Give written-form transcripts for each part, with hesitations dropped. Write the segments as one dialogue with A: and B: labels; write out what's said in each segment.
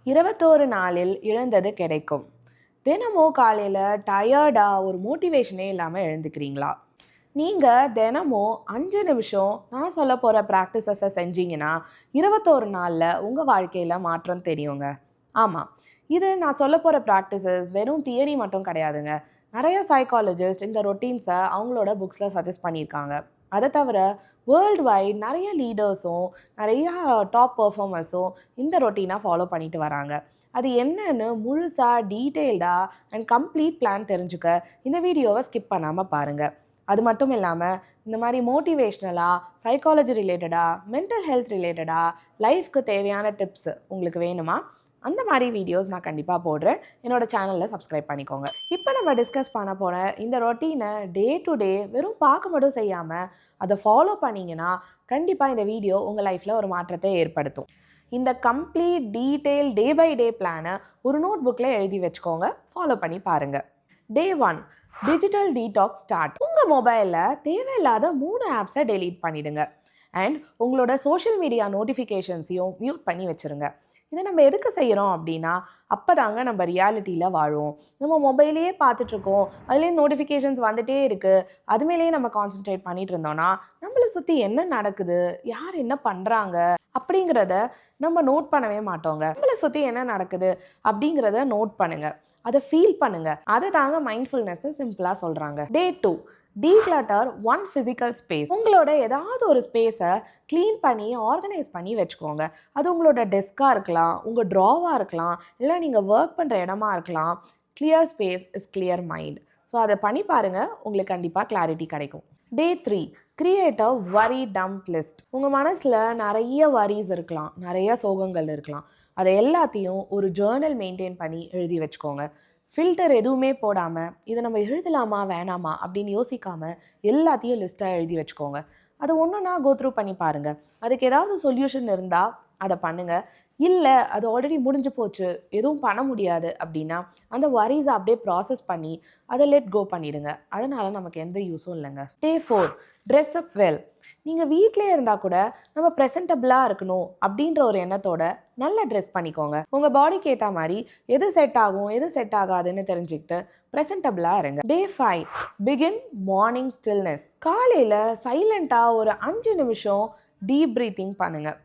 A: 21 நாளில் இழந்தது கிடைக்கும். தினமும் காலையில் டயர்டாக ஒரு மோட்டிவேஷனே இல்லாமல் எழுந்துக்கிறீங்களா? நீங்கள் தினமும் 5 நிமிஷம் நான் சொல்ல போகிற ப்ராக்டிசஸை செஞ்சீங்கன்னா 21 நாளில் உங்கள் வாழ்க்கையில் மாற்றம் தெரியுங்க. ஆமாம், இது நான் சொல்ல போகிற ப்ராக்டிசஸ் வெறும் தியரி மட்டும் கிடையாதுங்க. நிறைய சைக்காலஜிஸ்ட் இந்த ரொட்டீன்ஸை அவங்களோட புக்ஸில் சஜஸ்ட் பண்ணியிருக்காங்க. அதை தவிர வேர்ல்டு வைட் நிறைய லீடர்ஸும் நிறையா டாப் பர்ஃபார்மர்ஸும் இந்த ரொட்டீனை ஃபாலோ பண்ணிட்டு வராங்க. அது என்னன்னு முழுசாக டீட்டெயில்டாக அண்ட் கம்ப்ளீட் பிளான் தெரிஞ்சுக்க இந்த வீடியோவை ஸ்கிப் பண்ணாமல் பாருங்கள். அது மட்டும் இல்லாமல் இந்த மாதிரி மோட்டிவேஷ்னலாக, சைக்காலஜி ரிலேட்டடாக, மென்டல் ஹெல்த் ரிலேட்டடாக, லைஃப்க்கு தேவையான டிப்ஸ் உங்களுக்கு வேணுமா? அந்த மாதிரி வீடியோஸ் நான் கண்டிப்பாக போடுறேன். என்னோடய சேனலில் சப்ஸ்கிரைப் பண்ணிக்கோங்க. இப்போ நம்ம டிஸ்கஸ் பண்ண போகிற இந்த ரொட்டீனை டே டு டே வெறும் பார்க்க மட்டும் செய்யாமல் அதை ஃபாலோ பண்ணிங்கன்னா கண்டிப்பாக இந்த வீடியோ உங்கள் லைஃப்பில் ஒரு மாற்றத்தை ஏற்படுத்தும். இந்த complete detail day by day பிளானை ஒரு நோட் புக்கில் எழுதி வச்சுக்கோங்க. ஃபாலோ பண்ணி பாருங்கள். Day 1, digital detox start. உங்கள் மொபைலில் தேவையில்லாத 3 ஆப்ஸை டெலீட் பண்ணிவிடுங்க. அண்ட் உங்களோட சோஷியல் மீடியா நோட்டிஃபிகேஷன்ஸையும் மியூட் பண்ணி வச்சுருங்க. இதை நம்ம எதுக்கு செய்கிறோம் அப்படின்னா, அப்போ தாங்க நம்ம ரியாலிட்டியில் வாழுவோம். நம்ம மொபைலையே பார்த்துட்ருக்கோம், அதுலேயே நோட்டிஃபிகேஷன்ஸ் வந்துகிட்டே இருக்குது, அது மேலேயே நம்ம கான்சென்ட்ரேட் பண்ணிகிட்டு இருந்தோன்னா நம்மளை சுற்றி என்ன நடக்குது, யார் என்ன பண்ணுறாங்க அப்படிங்கிறத நம்ம நோட் பண்ணவே மாட்டோங்க. நம்மளை சுற்றி என்ன நடக்குது அப்படிங்கிறத நோட் பண்ணுங்கள், அதை ஃபீல் பண்ணுங்கள். அதை தாங்க மைண்ட்ஃபுல்னஸ் சிம்பிளாக சொல்கிறாங்க. டே 2, டீக்ளட்டர் ஒன் ஃபிசிக்கல் ஸ்பேஸ். உங்களோட ஏதாவது ஒரு ஸ்பேஸை க்ளீன் பண்ணி ஆர்கனைஸ் பண்ணி வச்சுக்கோங்க. அது உங்களோட டெஸ்க்காக இருக்கலாம், உங்கள் ட்ராவாக இருக்கலாம், இல்லை நீங்கள் ஒர்க் பண்ணுற இடமா இருக்கலாம். Clear space is clear mind. So அதை பண்ணி பாருங்கள், உங்களுக்கு கண்டிப்பாக கிளாரிட்டி கிடைக்கும். டே 3, கிரியேட் அ வரி டம்ப் லிஸ்ட். உங்கள் மனசில் நிறைய வரிஸ் இருக்கலாம், நிறைய சோகங்கள் இருக்கலாம். அதை எல்லாத்தையும் ஒரு ஜேர்னல் மெயின்டைன் பண்ணி எழுதி வச்சுக்கோங்க. ஃபில்டர் எதுவுமே போடாமல் இதை நம்ம எழுதலாமா வேணாமா அப்படின்னு யோசிக்காமல் எல்லாத்தையும் லிஸ்ட்டாக எழுதி வச்சுக்கோங்க. அதை ஒன்றுனா கோத்ரூ பண்ணி பாருங்கள். அதுக்கு ஏதாவது சொல்யூஷன் இருந்தால் அதை பண்ணுங்கள். இல்லை அது ஆல்ரெடி முடிஞ்சு போச்சு, எதுவும் பண்ண முடியாது அப்படின்னா அந்த வரிஸை அப்படியே ப்ராசஸ் பண்ணி அதை லெட் கோ பண்ணிவிடுங்க. அதனால் நமக்கு எந்த யூஸும் இல்லைங்க. டே 4, ட்ரெஸ் அப் வெல். நீங்கள் வீட்டிலே இருந்தால் கூட நம்ம ப்ரெசன்டபிளாக இருக்கணும் அப்படின்ற ஒரு எண்ணத்தோட நல்லா ட்ரெஸ் பண்ணிக்கோங்க. உங்கள் பாடிக்கு ஏற்ற மாதிரி எது செட் ஆகும் எது செட் ஆகாதுன்னு தெரிஞ்சுக்கிட்டு ப்ரெசன்டபிளாக இருங்க. டே 5, பிகின் மார்னிங் ஸ்டில்னஸ். காலையில் சைலண்ட்டாக ஒரு 5 நிமிஷம் டீப் ப்ரீத்திங் பண்ணுங்கள்.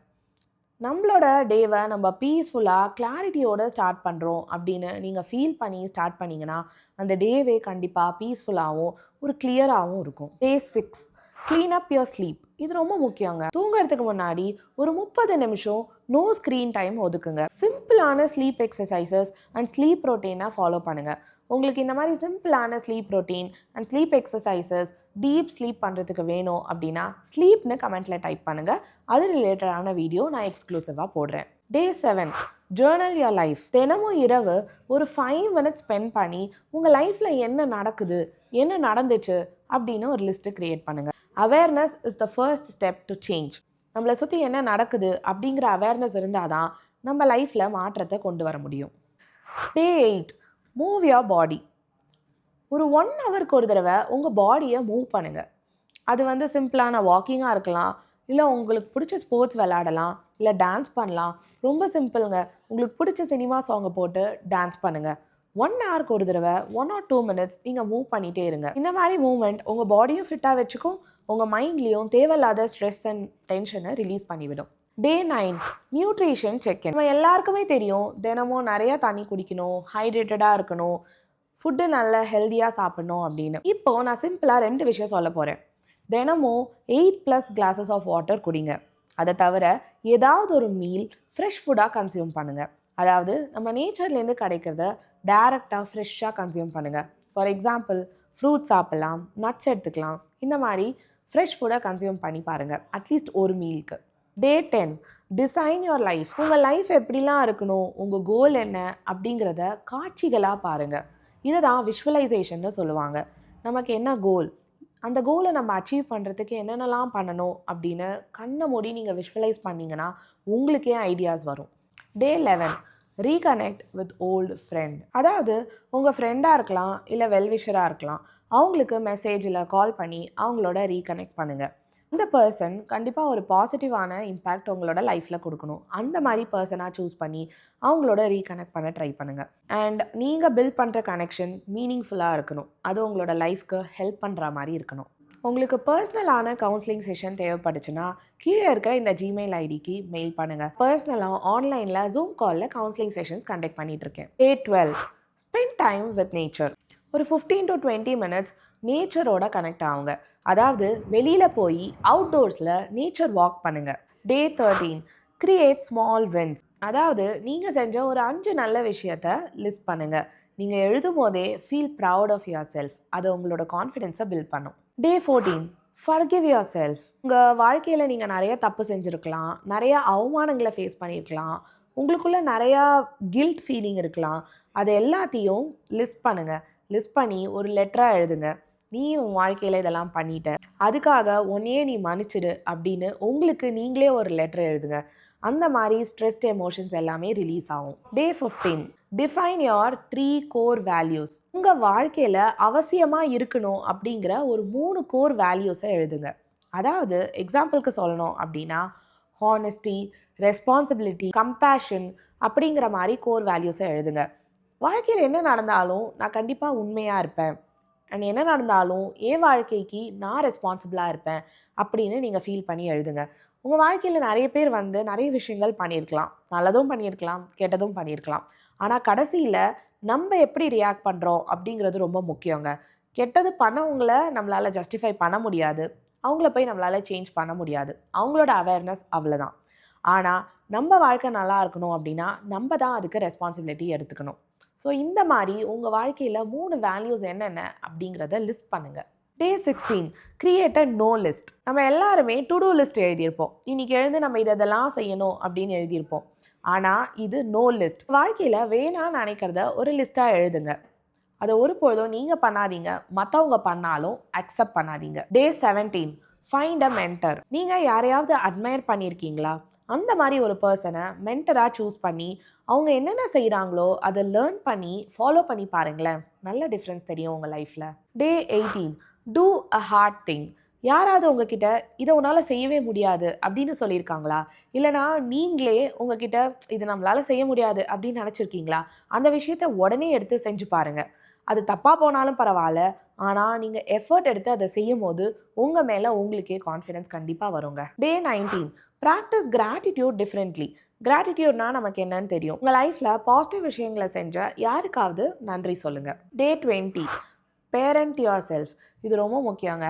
A: நம்மளோட டேவை நம்ம பீஸ்ஃபுல்லாக கிளாரிட்டியோடு ஸ்டார்ட் பண்ணுறோம் அப்படின்னு நீங்கள் ஃபீல் பண்ணி ஸ்டார்ட் பண்ணிங்கன்னா அந்த டேவே கண்டிப்பாக பீஸ்ஃபுல்லாகவும் ஒரு கிளியராகவும் இருக்கும். டே 6, க்ளீன் அப் யுவர் ஸ்லீப். இது ரொம்ப முக்கியங்க. தூங்குறதுக்கு முன்னாடி ஒரு 30 நிமிஷம் நோ ஸ்க்ரீன் டைம் ஒதுக்குங்க. சிம்பிளான ஸ்லீப் எக்ஸசைசஸ் அண்ட் ஸ்லீப் ரொட்டீனை ஃபாலோ பண்ணுங்கள். உங்களுக்கு இந்த மாதிரி சிம்பிளான sleep routine and sleep exercises deep sleep பண்ணுறதுக்கு வேணும் அப்படின்னா ஸ்லீப்னு கமெண்ட்டில் டைப் பண்ணுங்கள். அது ரிலேட்டடான வீடியோ நான் எக்ஸ்க்ளூசிவாக போடுறேன். டே 7, ஜேர்னல் யுவர் லைஃப். தினமும் இரவு ஒரு 5 மினிட்ஸ் ஸ்பெண்ட் பண்ணி உங்கள் லைஃப்பில் என்ன நடக்குது, என்ன நடந்துச்சு அப்படின்னு ஒரு லிஸ்ட்டு க்ரியேட் பண்ணுங்கள். Awareness is the first step to change. நம்மளை சுற்றி என்ன நடக்குது அப்படிங்கிற அவேர்னஸ் இருந்தால் தான் நம்ம லைஃப்பில் மாற்றத்தை கொண்டு வர முடியும். டே 8, மூவ் யுவர் பாடி. ஒரு 1 ஹவருக்கு ஒரு தடவை உங்கள் பாடியை மூவ் பண்ணுங்கள். அது சிம்பிளான வாக்கிங்காக இருக்கலாம், இல்லை உங்களுக்கு பிடிச்ச ஸ்போர்ட்ஸ் விளையாடலாம், இல்லை டான்ஸ் பண்ணலாம். ரொம்ப சிம்பிளுங்க. உங்களுக்கு பிடிச்ச சினிமா சாங்கை போட்டு டான்ஸ் பண்ணுங்கள். 1 ஹவருக்கு ஒரு தடவை 1 or 2 மினிட்ஸ் நீங்கள் மூவ் பண்ணிகிட்டே இருங்க. இந்த மாதிரி மூவ்மெண்ட் உங்கள் பாடியும் ஃபிட்டாக வச்சுக்கும், உங்கள் மைண்ட்லேயும் தேவையில்லாத ஸ்ட்ரெஸ் அண்ட் டென்ஷனை ரிலீஸ் பண்ணிவிடும். Day 9, nutrition check in. நம்ம எல்லாருக்குமே தெரியும், தினமும் நிறையா தண்ணி குடிக்கணும், ஹைட்ரேட்டடாக இருக்கணும், ஃபுட்டு நல்லா ஹெல்த்தியாக சாப்பிட்ணும் அப்படின்னு. இப்போது நான் சிம்பிளாக 2 விஷயம் சொல்ல போகிறேன். தினமும் 8+ கிளாஸஸ் ஆஃப் வாட்டர் குடிங்க. அதை தவிர ஏதாவது ஒரு மீல் ஃப்ரெஷ் ஃபுட்டாக கன்சியூம் பண்ணுங்கள். அதாவது நம்ம நேச்சர்லேருந்து கிடைக்கிறத டைரெக்டாக ஃப்ரெஷ்ஷாக கன்சியூம் பண்ணுங்கள். ஃபார் எக்ஸாம்பிள், ஃப்ரூட்ஸ் சாப்பிட்லாம், நட்ஸ் எடுத்துக்கலாம். இந்த மாதிரி ஃப்ரெஷ் ஃபுட்டை கன்சியூம் பண்ணி பாருங்கள், அட்லீஸ்ட் ஒரு மீலுக்கு. டே 10, டிசைன் யுவர் லைஃப். உங்கள் லைஃப் எப்படிலாம் இருக்கணும், உங்கள் கோல் என்ன அப்படிங்கிறத காட்சிகளாக பாருங்கள். இதை தான் விஷுவலைசேஷன்னு சொல்லுவாங்க. நமக்கு என்ன கோல், அந்த கோலை நம்ம அச்சீவ் பண்ணுறதுக்கு என்னென்னலாம் பண்ணணும் அப்படின்னு கண்ணை மூடி நீங்கள் விஷுவலைஸ் பண்ணிங்கன்னா உங்களுக்கே ஐடியாஸ் வரும். டே 11, ரீகனெக்ட் வித் ஓல்டு ஃப்ரெண்ட். அதாவது உங்கள் ஃப்ரெண்டாக இருக்கலாம், இல்லை வெல்விஷராக இருக்கலாம். அவங்களுக்கு மெசேஜில் கால் பண்ணி அவங்களோட ரீகனெக்ட் பண்ணுங்கள். இந்த பர்சன் கண்டிப்பாக ஒரு பாசிட்டிவான இம்பேக்ட் உங்களோட லைஃப்பில் கொடுக்கணும். அந்த மாதிரி பர்சனாக சூஸ் பண்ணி அவங்களோட ரீகனெக்ட் பண்ண ட்ரை பண்ணுங்கள். அண்ட் நீங்கள் பில்ட் பண்ணுற கனெக்ஷன் மீனிங்ஃபுல்லாக இருக்கணும். அது உங்களோட லைஃப்க்கு ஹெல்ப் பண்ணுற மாதிரி இருக்கணும். உங்களுக்கு பர்சனலான கவுன்சிலிங் செஷன் தேவைப்பட்டுச்சுன்னா கீழே இருக்கிற இந்த ஜிமெயில் ஐடிக்கு மெயில் பண்ணுங்கள். பர்சனலாக ஆன்லைனில் ஜூம் காலில் கவுன்சிலிங் செஷன்ஸ் கண்டக்ட் பண்ணிகிட்ருக்கேன். Day 12 spend time with nature. ஒரு 15 to 20 minutes நேச்சரோட கனெக்ட் ஆகுங்க. அதாவது வெளியில் போய் அவுட்டோர்ஸில் நேச்சர் வாக் பண்ணுங்கள். Day 13 create small wins. அதாவது நீங்கள் செஞ்ச ஒரு 5 நல்ல விஷயத்தை லிஸ்ட் பண்ணுங்கள். நீங்கள் எழுதும் போதே feel proud of yourself. அது உங்களோட கான்ஃபிடென்ஸை பில்ட் பண்ணும். Day 14 forgive yourself. உங்கள் வாழ்க்கையில் நீங்கள் நிறைய தப்பு செஞ்சுருக்கலாம், நிறைய அவமானங்களை ஃபேஸ் பண்ணியிருக்கலாம், உங்களுக்குள்ளே நிறையா கில்ட் ஃபீலிங் இருக்கலாம். அது எல்லாத்தையும் லிஸ்ட் பண்ணுங்கள். லிஸ்ட் பண்ணி ஒரு லெட்டராக எழுதுங்க. நீ உன் வாழ்க்கையில் இதெல்லாம் பண்ணிட்ட, அதுக்காக உன்னையே நீ மன்னிச்சிடு அப்படின்னு உங்களுக்கு நீங்களே ஒரு லெட்டர் எழுதுங்க. அந்த மாதிரி ஸ்ட்ரெஸ்ட் எமோஷன்ஸ் எல்லாமே ரிலீஸ் ஆகும். Day 15 define your 3 core values. உங்கள் வாழ்க்கையில் அவசியமாக இருக்கணும் அப்படிங்கிற ஒரு 3 கோர் வேல்யூஸை எழுதுங்க. அதாவது எக்ஸாம்பிளுக்கு சொல்லணும் அப்படின்னா ஹானஸ்டி, ரெஸ்பான்சிபிலிட்டி, கம்பேஷன் அப்படிங்கிற மாதிரி கோர் வேல்யூஸை எழுதுங்க. வாழ்க்கையில் என்ன நடந்தாலும் நான் கண்டிப்பாக உண்மையாக இருப்பேன், அண்ட் என்ன நடந்தாலும் என் வாழ்க்கைக்கு நான் ரெஸ்பான்சிபிளாக இருப்பேன் அப்படின்னு நீங்கள் ஃபீல் பண்ணி எழுதுங்க. உங்கள் வாழ்க்கையில் நிறைய பேர் வந்து நிறைய விஷயங்கள் பண்ணியிருக்கலாம், நல்லதும் பண்ணியிருக்கலாம், கெட்டதும் பண்ணியிருக்கலாம். ஆனால் கடைசியில் நம்ம எப்படி ரியாக்ட் பண்ணுறோம் அப்படிங்கிறது ரொம்ப முக்கியங்க. கெட்டது பண்ணவங்களை நம்மளால் ஜஸ்டிஃபை பண்ண முடியாது, அவங்கள போய் நம்மளால் சேஞ்ச் பண்ண முடியாது. அவங்களோட அவேர்னஸ் அவ்வளோதான். ஆனால் நம்ம வாழ்க்கை நல்லா இருக்கணும் அப்படின்னா நம்ம தான் அதுக்கு ரெஸ்பான்சிபிலிட்டி எடுத்துக்கணும். ஸோ இந்த மாதிரி உங்கள் வாழ்க்கையில் 3 வேல்யூஸ் என்னென்ன அப்படிங்கிறத லிஸ்ட் பண்ணுங்கள். Day 16 create a no list. நம்ம எல்லாருமே டு டூ லிஸ்ட் எழுதியிருப்போம். இன்றைக்கி எழுந்து நம்ம இதெல்லாம் செய்யணும் அப்படின்னு எழுதியிருப்போம். ஆனால் இது நோ லிஸ்ட். வாழ்க்கையில் வேணான்னு நினைக்கிறத ஒரு லிஸ்ட்டாக எழுதுங்க. அதை ஒருபொழுதும் நீங்கள் பண்ணாதீங்க, மற்றவங்க பண்ணாலும் அக்செப்ட் பண்ணாதீங்க. Day 17 find a mentor. நீங்கள் யாரையாவது அட்மையர் பண்ணியிருக்கீங்களா? அந்த மாதிரி ஒரு பர்சனை மென்டராக சூஸ் பண்ணி அவங்க என்னென்ன செய்கிறாங்களோ அதை லேர்ன் பண்ணி ஃபாலோ பண்ணி பாருங்களேன். நல்ல டிஃப்ரென்ஸ் தெரியும் உங்கள் லைஃப்பில். Day 18 டூ அ ஹார்ட் திங். யாராவது உங்ககிட்ட இதை உன்னால் செய்யவே முடியாது அப்படின்னு சொல்லியிருக்காங்களா? இல்லைனா நீங்களே உங்ககிட்ட இது நம்மளால் செய்ய முடியாது அப்படின்னு நினச்சிருக்கீங்களா? அந்த விஷயத்தை உடனே எடுத்து செஞ்சு பாருங்கள். அது தப்பாக போனாலும் பரவாயில்ல, ஆனால் நீங்கள் எஃபர்ட் எடுத்து அதை செய்யும் போது உங்கள் மேலே உங்களுக்கே கான்ஃபிடென்ஸ் கண்டிப்பாக வருங்க. Day 19 practice gratitude differently. கிராட்டிடியூட்னா நமக்கு என்னன்னு தெரியும். உங்கள் லைஃப்பில் பாசிட்டிவ் விஷயங்களை செஞ்ச யாருக்காவது நன்றி சொல்லுங்கள். Day 20 parent your self. இது ரொம்ப முக்கியங்க.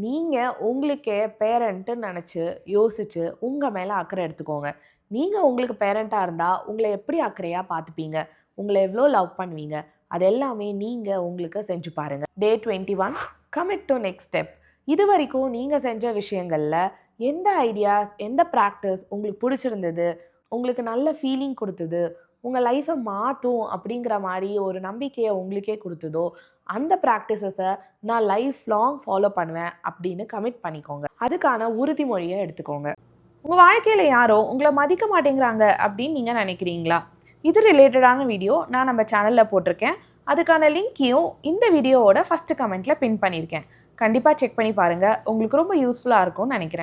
A: நீங்கள் உங்களுக்கே பேரண்ட்டுன்னு நினச்சி யோசித்து உங்கள் மேலே அக்கறை எடுத்துக்கோங்க. நீங்கள் உங்களுக்கு பேரண்ட்டாக இருந்தால் உங்களை எப்படி அக்கறையாக பார்த்துப்பீங்க, உங்களை எவ்வளோ லவ் பண்ணுவீங்க, அது எல்லாமே நீங்கள் உங்களுக்கு செஞ்சு பாருங்கள். Day 21 commit to next step. இது வரைக்கும் நீங்கள் செஞ்ச விஷயங்களில் எந்த ஐடியாஸ், எந்த ப்ராக்டிஸ் உங்களுக்கு பிடிச்சிருந்தது, உங்களுக்கு நல்ல ஃபீலிங் கொடுத்தது, உங்கள் லைஃப்பை மாற்றும் அப்படிங்கிற மாதிரி ஒரு நம்பிக்கையை உங்களுக்கே கொடுத்ததோ அந்த ப்ராக்டிசஸை நான் லைஃப் லாங் ஃபாலோ பண்ணுவேன் அப்படின்னு கமிட் பண்ணிக்கோங்க. அதுக்கான உறுதிமொழியை எடுத்துக்கோங்க. உங்கள் வாழ்க்கையில் யாரோ உங்களை மதிக்க மாட்டேங்கிறாங்க அப்படின்னு நீங்கள் நினைக்கிறீங்களா? இது ரிலேட்டடான வீடியோ நான் நம்ம சேனலில் போட்டிருக்கேன். அதுக்கான லிங்க்கையும் இந்த வீடியோவோட ஃபஸ்ட்டு கமெண்ட்டில் பின் பண்ணியிருக்கேன். கண்டிப்பாக செக் பண்ணி பாருங்கள். உங்களுக்கு ரொம்ப யூஸ்ஃபுல்லாக இருக்கும்னு நினைக்கிறேன்.